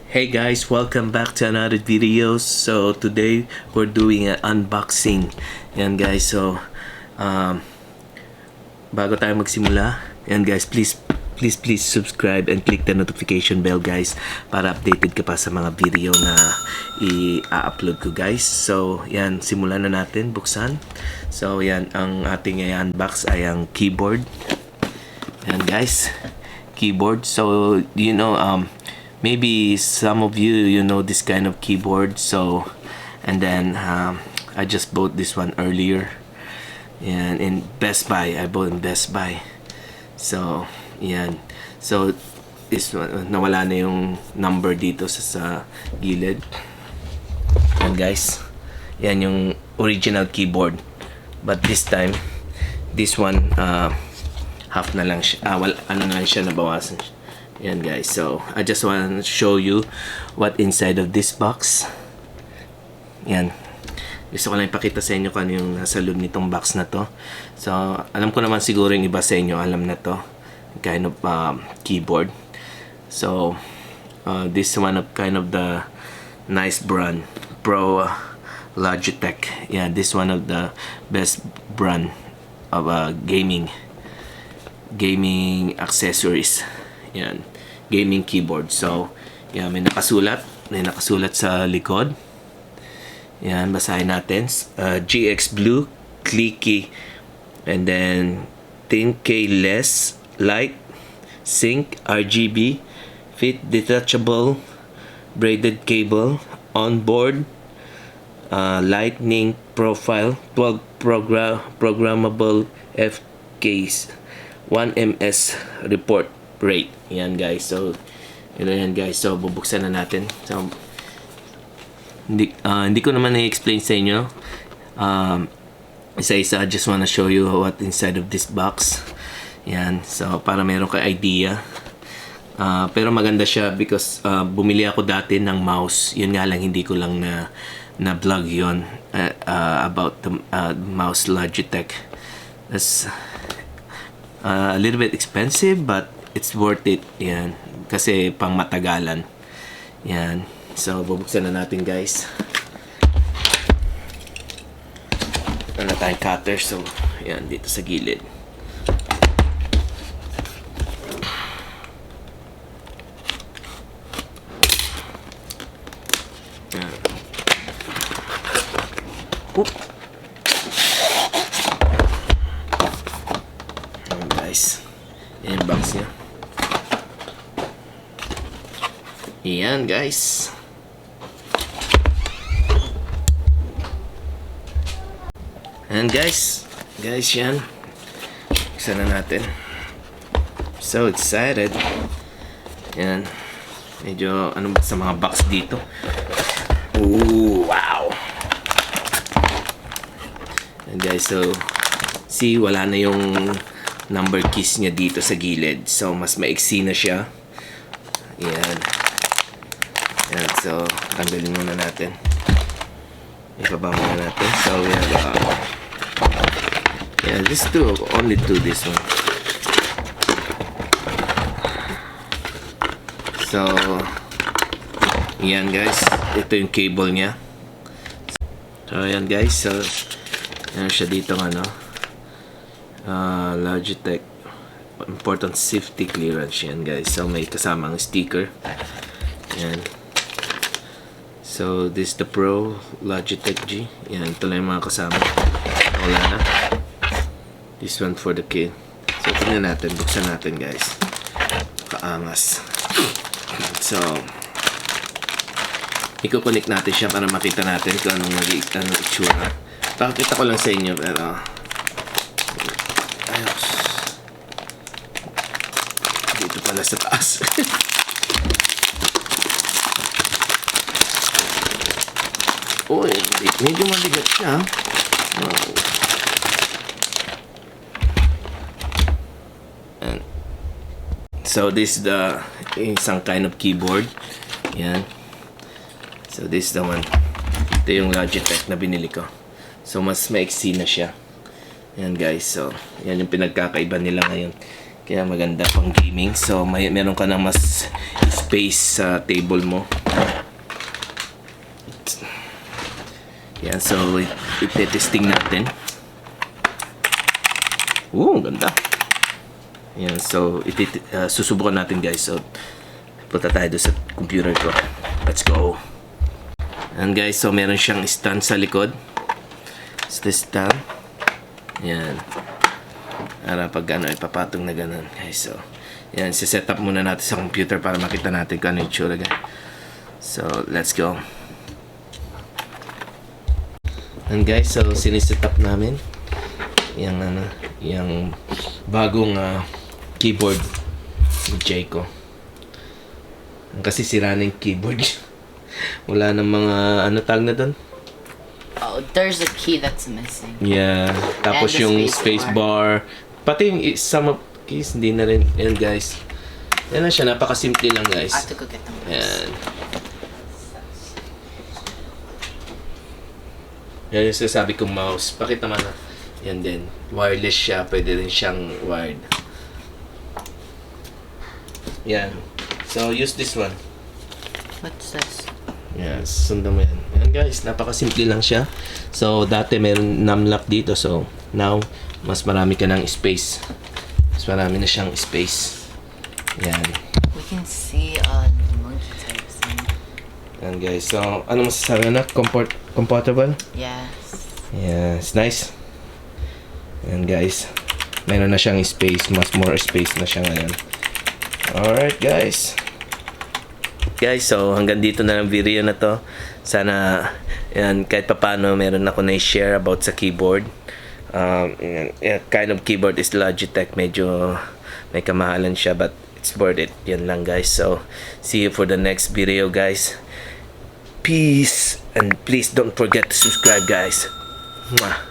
Hey guys, welcome back to another video. So today we're doing an unboxing. Yan guys, so bago tayo magsimula, yan guys, please subscribe and click the notification bell guys para updated ka pa sa mga video na i-upload ko guys. So yan, simulan na natin, buksan. So yan, ang ating i-unbox ay ang keyboard. Yan guys, keyboard. So you know, maybe some of you know this kind of keyboard. So and then I just bought this one earlier, and in Best Buy. I bought in Best Buy. So yan, so this one, nawala na yung number dito sa gilid. And guys, yan yung original keyboard, but this time this one half na lang siya, ano na lang siya, nabawasan siya. Yan guys, so I just want to show you what inside of this box. Yan, gusto ko lang ipakita sa inyo kung ano yung nasa loob nitong box na to. So alam ko naman siguro yung iba sa inyo alam na to kind of keyboard. So this one of kind of the nice brand, Pro Logitech. Yeah, this one of the best brand of gaming accessories. Yan, gaming keyboard. So yan, may nakasulat sa likod. Yan, basahin natin. GX Blue, clicky, and then 10K less, light, sync, RGB, fit, detachable, braided cable, onboard, lightning profile, 12 programmable F case, 1 ms report rate. Yan guys, so yan guys, so bubuksan na natin. So hindi ko naman i-explain sa inyo isa-isa. I just wanna show you what inside of this box. Yan, so para meron ka idea. Pero maganda siya because bumili ako dati ng mouse. Yun nga lang, hindi ko lang na vlog yun about the mouse Logitech. That's a little bit expensive, but it's worth it. Yan, kasi pang matagalan. Yan, so bubuksan na natin guys. Wala tayong cutter, so yan, dito sa gilid. Yan. Oop. Yan guys, yan yung box niya. Yan guys. And guys, yan. Buksan na natin. So excited. Yan. Medyo ano ba sa mga box dito. Ooh, wow. And guys, so see, wala na yung number keys niya dito sa gilid. So mas maiksi na siya. Yan. Yan, so tanggalin muna natin. Ibaba muna natin. So we have yeah, this two, only two, this one. So yan guys, ito yung cable niya. So yan guys, so yan siya dito ano, Logitech important safety clearance. Yan guys, so may kasamang sticker. Yan. So this is the Pro Logitech G. Yan, ito lang yung mga kasama. Wala na. This one for the kid. So tingnan natin, buksan natin guys. Kaangas. So i-connect natin siya para makita natin kung anong anong itsura. Pakita ko lang sa inyo, pero ayos. Dito pala sa taas. Uy, medyo mabigat siya. Wow. And so this is the isang kind of keyboard. Yan. So this is the one. Ito yung Logitech na binili ko. So mas maiksi na siya. Yan guys. So yan yung pinagkakaiba nila ngayon. Kaya maganda pang gaming. So meron ka na mas space sa table mo. Yan, so ite-testing natin. Ang ganda. Yan, so susubukan natin guys. So punta tayo doon sa computer ko. Let's go. Yan guys, so meron siyang stand sa likod. It's the stand. Yan. Para pag ipapatong na ganun guys. So yan, set up muna natin sa computer para makita natin kung ano yung itsura guys. So let's go. And guys, so siniset up namin yung bagong keyboard ni Jayco. Kasi sira na yung keyboard. Wala nang mga tag na doon. Oh, there's a key that's missing. Yeah, tapos And the yung space space bar. Pati yung some of keys hindi na rin. Yan guys. Yan na siya, napakasimple lang guys. I have to go get them. Yan. Yan yung sinasabi kong mouse. Pakita man na. Yan din. Wireless siya. Pwede rin siyang wired. Yan. So, use this one. What's this? Yan. Sundan mo yan. Yan guys. Napakasimple lang siya. So, dati meron numlock dito. So, now, mas marami ka ng space. Mas marami na siyang space. Yan. We can see the monkey type thing. Yan guys. So, ano masasabi na? Comfortable? Yes. Yeah, it's nice. Yan guys. Meron na siyang space. Mas more space na siya ngayon. Alright guys. Guys, so hanggang dito na ang video na to. Sana yan, kahit papano meron ako na-share about sa keyboard. Kind of keyboard is Logitech. Medyo may kamahalan siya but it's worth it. Yan lang guys. So, see you for the next video guys. Peace. And please don't forget to subscribe guys. Mwah.